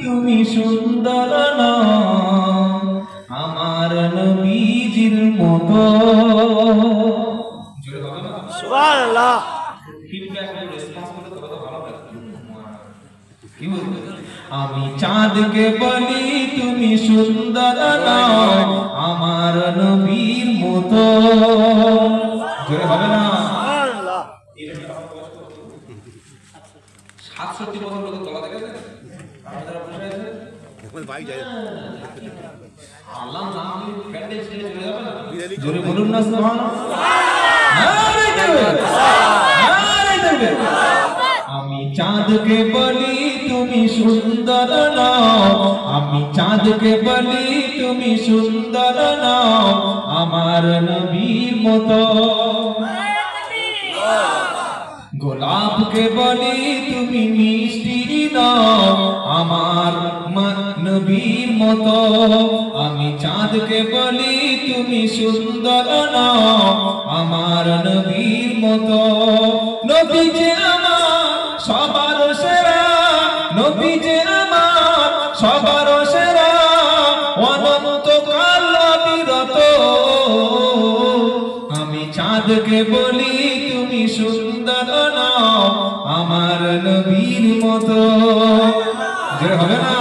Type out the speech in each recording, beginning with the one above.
তুমি সুন্দর নও আমার নবীজির মতো। সুবহানাল্লাহ। আমি চাঁদকে বলি তুমি সুন্দর নও আমার নবীর মতো। জোরে হবে না? সুবহানাল্লাহ। 67 বছর লোক গলা দেখে আপনারা বসে আছেন এখন ভাই যায় আল্লাহ নাম ব্যান্ডেজ ছেড়ে চলে যাবে না। জোরে বলুন না সুবহানাল্লাহ। নারে তাকবীর, নারে তাকবীর। আমি চাঁদকে বলি তুমি সুন্দর নও আমি চাঁদকে বলি তুমি সুন্দর নও আমার নবীর মতো। গোলাপকে বলি তুমি মিষ্টি নও আমার নবীর মতো। আমি চাঁদকে বলি তুমি সুন্দর নও আমার নবীর মতো। নবী যে আমার সবার সেরা, নবী যে আমার সবার সেরা, অনন্তকাল অবিরত। আমি চাঁদকে বলি তুমি সুন্দর নও আমার নবীর মতো। জোরে হবে না?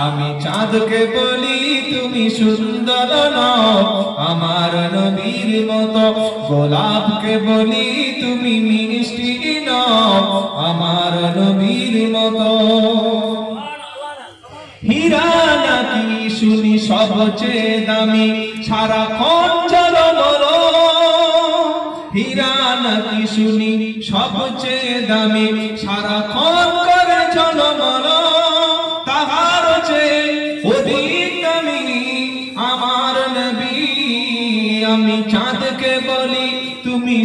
আমি চাঁদকে বলি তুমি সুন্দর নও আমার নবীর মতো। গোলাপকে বলি তুমি মিষ্টি নও আমার নবীর মতো। হীরা নাকি শুনি সবচেয়ে দামি সারাক্ষণ ঝলমল। হীরা নাকি শুনি সবচেয়ে দামি সারাক্ষণ করে ঝলমল। তাহার চেয়ে অধিক দামি আমার নবী। আমি চাঁদকে বলি তুমি